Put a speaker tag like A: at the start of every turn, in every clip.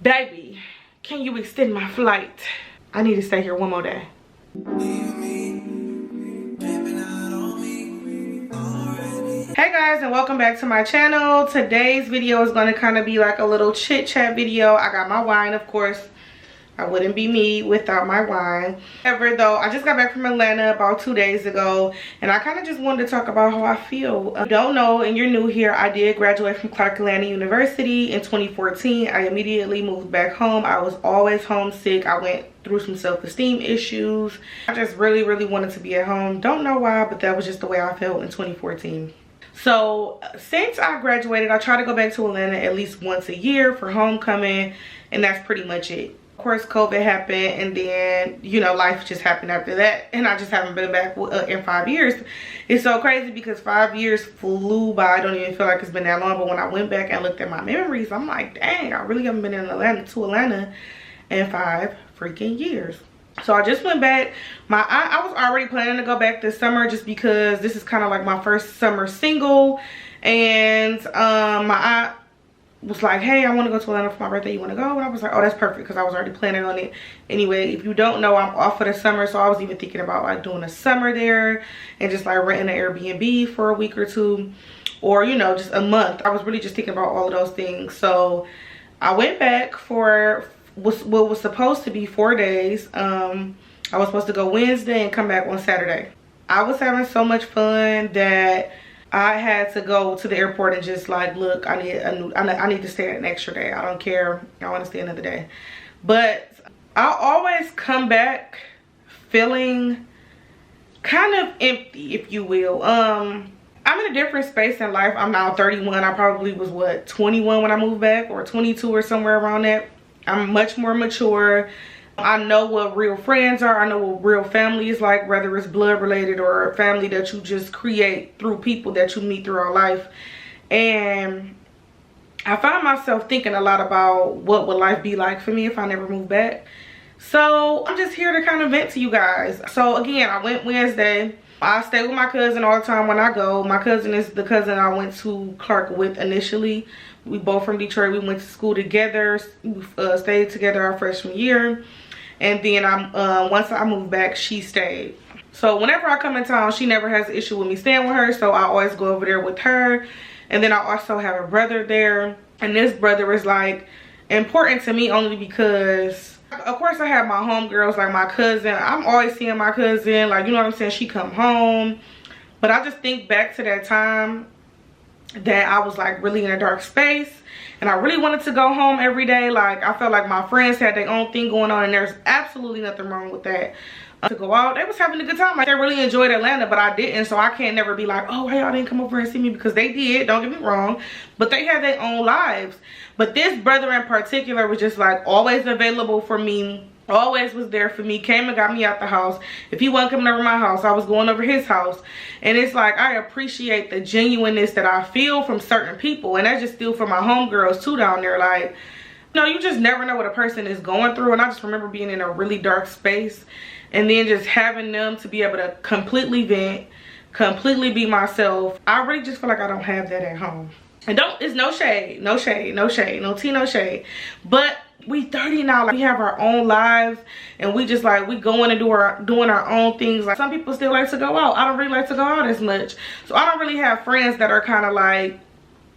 A: Baby, can you extend my flight? I need to stay here one more day. Hey guys, and welcome back to my channel. Today's video is going to kind of be like a little chit chat video. I got my wine, of course. I wouldn't be me without my wine. However, though, I just got back from Atlanta about 2 days ago, and I kind of just wanted to talk about how I feel. If you don't know and you're new here, I did graduate from Clark Atlanta University in 2014. I immediately moved back home. I was always homesick. I went through some self-esteem issues. I just really wanted to be at home. Don't know why, but that was just the way I felt in 2014. So since I graduated, I try to go back to Atlanta at least once a year for homecoming, and that's pretty much it. Of course, COVID happened, and then, you know, life just happened after that, and I just haven't been back in 5 years. It's so crazy because 5 years flew by. I don't even feel like it's been that long, but when I went back and looked at my memories, I'm like, dang, I really haven't been in Atlanta in 5 freaking years. So I just went back. I was already planning to go back this summer just because this is kind of like my first summer single, and my aunt was like, hey, I want to go to Atlanta for my birthday, you want to go? And I was like, oh, that's perfect, because I was already planning on it anyway. If you don't know, I'm off for the summer, so I was even thinking about like doing a summer there and just like renting an Airbnb for a week or two, or, you know, just a month. I was really just thinking about all of those things. So I went back for what was supposed to be 4 days. I was supposed to go Wednesday and come back on Saturday. I was having so much fun that I had to go to the airport and just like, look, I need to stay an extra day. I don't care. I want to stay another day. But I always come back feeling kind of empty, if you will. I'm in a different space in life. I'm now 31. I probably was, what, 21 when I moved back, or 22 or somewhere around that. I'm much more mature. I know what real friends are. I know what real family is like, whether it's blood related or a family that you just create through people that you meet throughout life. And I find myself thinking a lot about what would life be like for me if I never moved back. So I'm just here to kind of vent to you guys. So again, I went Wednesday. I stay with my cousin all the time when I go. My cousin is the cousin I went to Clark with initially. We both from Detroit. We went to school together. We stayed together our freshman year. And then once I moved back, she stayed. So whenever I come in town, she never has an issue with me staying with her. So I always go over there with her. And then I also have a brother there. And this brother is like important to me only because, of course, I have my homegirls like my cousin. I'm always seeing my cousin. Like, you know what I'm saying? She come home. But I just think back to that time that I was like really in a dark space. And I really wanted to go home every day. Like, I felt like my friends had their own thing going on, and there's absolutely nothing wrong with that. To go out, they was having a good time. Like, they really enjoyed Atlanta, but I didn't. So I can't never be like, oh, hey, y'all didn't come over and see me, because they did. Don't get me wrong. But they had their own lives. But this brother in particular was just like always available for me. Always was there for me. Came and got me out the house. If he wasn't coming over my house, I was going over his house. And it's like, I appreciate the genuineness that I feel from certain people. And that's just still for my homegirls too down there. Like, you know, you just never know what a person is going through. And I just remember being in a really dark space, and then just having them to be able to completely vent, completely be myself. I really just feel like I don't have that at home. And it's no shade, no shade, no shade, no tea, no shade. But we 30 now, like, we have our own lives, and we just like, we going and doing our own things. Like, some people still like to go out. I don't really like to go out as much. So I don't really have friends that are kind of like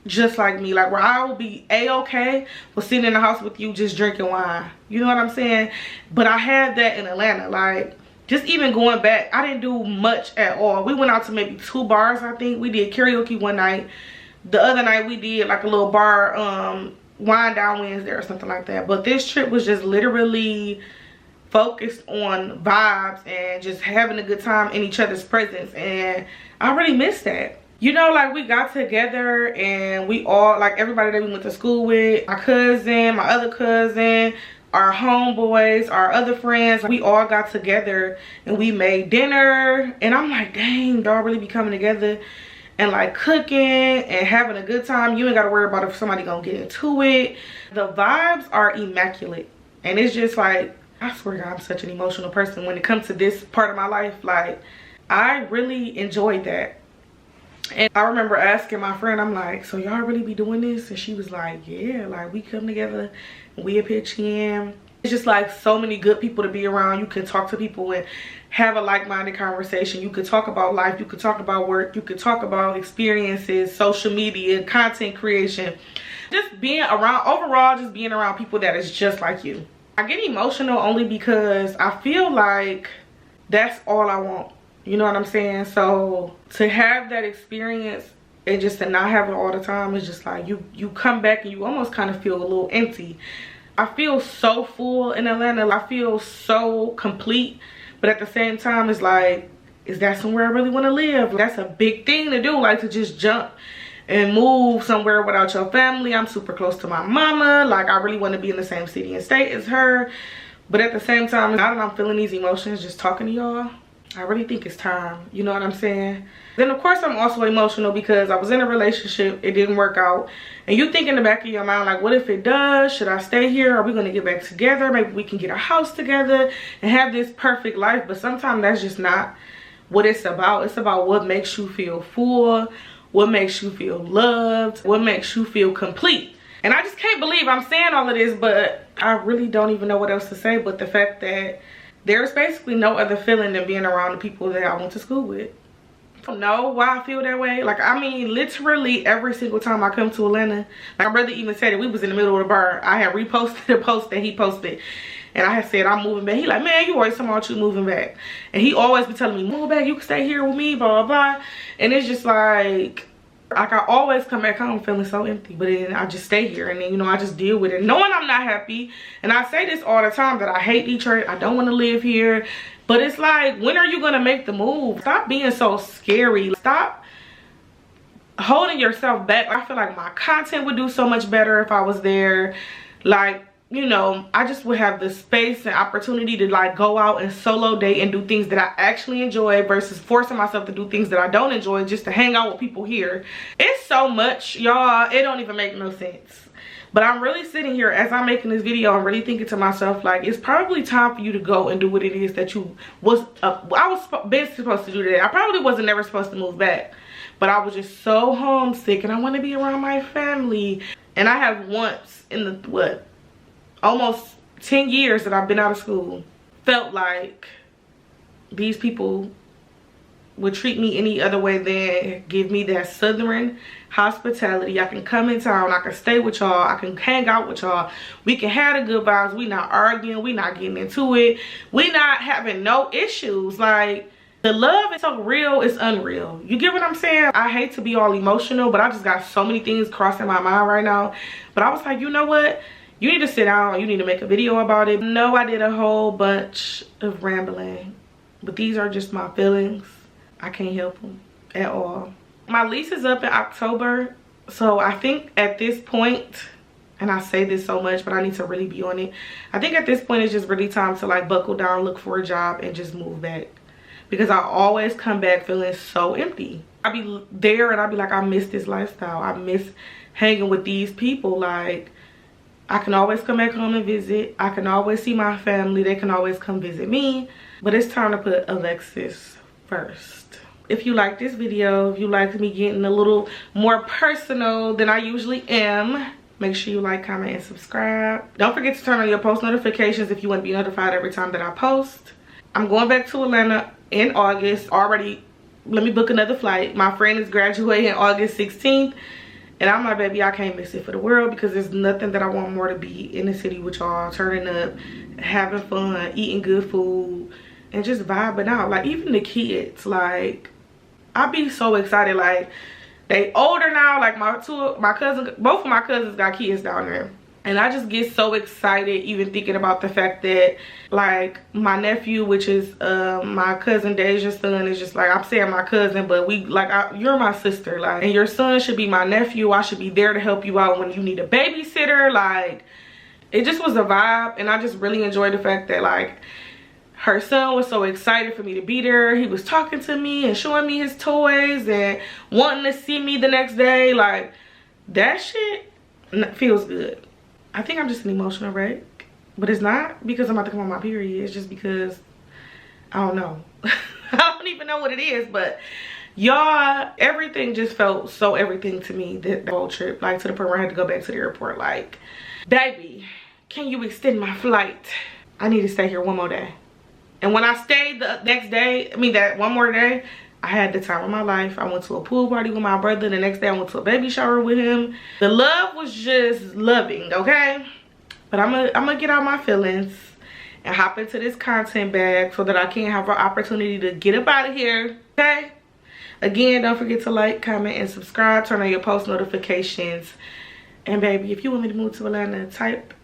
A: just like me, like where I will be a-okay with sitting in the house with you just drinking wine. You know what I'm saying? But I had that in Atlanta. Like, just even going back, I didn't do much at all. We went out to maybe 2 bars, I think. We did karaoke one night. The other night we did like a little bar, wind down Wednesday or something like that. But this trip was just literally focused on vibes and just having a good time in each other's presence. And I really miss that. You know, like, we got together and we all, like, everybody that we went to school with, my cousin, my other cousin, our homeboys, our other friends, we all got together and we made dinner. And I'm like, dang, y'all really be coming together and like cooking and having a good time. You ain't got to worry about if somebody gonna get into it. The vibes are immaculate. And it's just like, I swear to God, I'm such an emotional person when it comes to this part of my life. Like, I really enjoyed that. And I remember asking my friend, I'm like, so y'all really be doing this? And she was like, yeah, like we come together and we pitch in. It's just like so many good people to be around. You can talk to people and have a like-minded conversation. You could talk about life, you could talk about work, you could talk about experiences, social media, content creation. Just being around, overall, just being around people that is just like you. I get emotional only because I feel like that's all I want. You know what I'm saying? So to have that experience and just to not have it all the time is just like you come back and you almost kind of feel a little empty. I feel so full in Atlanta. I feel so complete. But at the same time, it's like, is that somewhere I really want to live? That's a big thing to do, like to just jump and move somewhere without your family. I'm super close to my mama. Like, I really want to be in the same city and state as her. But at the same time, now that I'm feeling these emotions just talking to y'all, I really think it's time. You know what I'm saying? Then, of course, I'm also emotional because I was in a relationship. It didn't work out. And you think in the back of your mind, like, what if it does? Should I stay here? Are we going to get back together? Maybe we can get a house together and have this perfect life. But sometimes that's just not what it's about. It's about what makes you feel full, what makes you feel loved, what makes you feel complete. And I just can't believe I'm saying all of this, but I really don't even know what else to say but the fact that there's basically no other feeling than being around the people that I went to school with. I don't know why I feel that way. Like, I mean, literally every single time I come to Atlanta, like my brother even said it, we was in the middle of the bar. I had reposted a post that he posted. And I had said, I'm moving back. He like, man, you always talking about you moving back. And he always be telling me, move back, you can stay here with me, blah, blah, blah. And it's just like I always come back home feeling so empty. But then I just stay here. And then, you know, I just deal with it. Knowing I'm not happy. And I say this all the time that I hate Detroit. I don't want to live here. But it's like, when are you going to make the move? Stop being so scary. Stop holding yourself back. I feel like my content would do so much better if I was there. Like, you know, I just would have the space and opportunity to like go out and solo date and do things that I actually enjoy versus forcing myself to do things that I don't enjoy just to hang out with people here. It's so much, y'all. It don't even make no sense. But I'm really sitting here as I'm making this video. I'm really thinking to myself, like, it's probably time for you to go and do what it is that you was I was been supposed to do today. I probably wasn't never supposed to move back, but I was just so homesick and I want to be around my family. And I have once in the almost 10 years that I've been out of school felt like these people would treat me any other way than give me that southern hospitality. I can come in town, I can stay with y'all, I can hang out with y'all, we can have the good vibes, we not arguing, we not getting into it, we not having no issues. Like, the love is so real, it's unreal. You get what I'm saying? I hate to be all emotional, but I just got so many things crossing my mind right now. But I was like, you know what? You need to sit down, you need to make a video about it. No, I did a whole bunch of rambling, but these are just my feelings. I can't help them at all. My lease is up in October, so I think at this point, and I say this so much, but I need to really be on it. I think at this point, it's just really time to like buckle down, look for a job, and just move back. Because I always come back feeling so empty. I be there and I be like, I miss this lifestyle. I miss hanging with these people. Like, I can always come back home and visit. I can always see my family. They can always come visit me. But it's time to put Alexis first. If you like this video, if you like me getting a little more personal than I usually am, make sure you like, comment, and subscribe. Don't forget to turn on your post notifications if you want to be notified every time that I post. I'm going back to Atlanta in August. Already, let me book another flight. My friend is graduating August 16th. And I'm like, baby, I can't miss it for the world, because there's nothing that I want more to be in the city with y'all, turning up, having fun, eating good food, and just vibing out. Like, even the kids, like, I be so excited. Like, they older now. Like, both of my cousins got kids down there. And I just get so excited even thinking about the fact that, like, my nephew, which is my cousin Deja's son, is just like, I'm saying my cousin, but we, like, you're my sister. Like, and your son should be my nephew. I should be there to help you out when you need a babysitter. Like, it just was a vibe. And I just really enjoyed the fact that, like, her son was so excited for me to be there. He was talking to me and showing me his toys and wanting to see me the next day. Like, that shit feels good. I think I'm just an emotional wreck, but it's not because I'm about to come on my period. It's just because, I don't know. I don't even know what it is, but Y'all, everything just felt so everything to me that whole trip. Like, to the point where I had to go back to the airport. Like, baby, can you extend my flight? I need to stay here one more day. And when I stayed the next day, that one more day, I had the time of my life. I went to a pool party with my brother. The next day I went to a baby shower with him. The love was just loving, okay? But I'm gonna get out my feelings and hop into this content bag so that I can have an opportunity to get up out of here, okay? Again, don't forget to like, comment, and subscribe. Turn on your post notifications. And baby, if you want me to move to Atlanta, type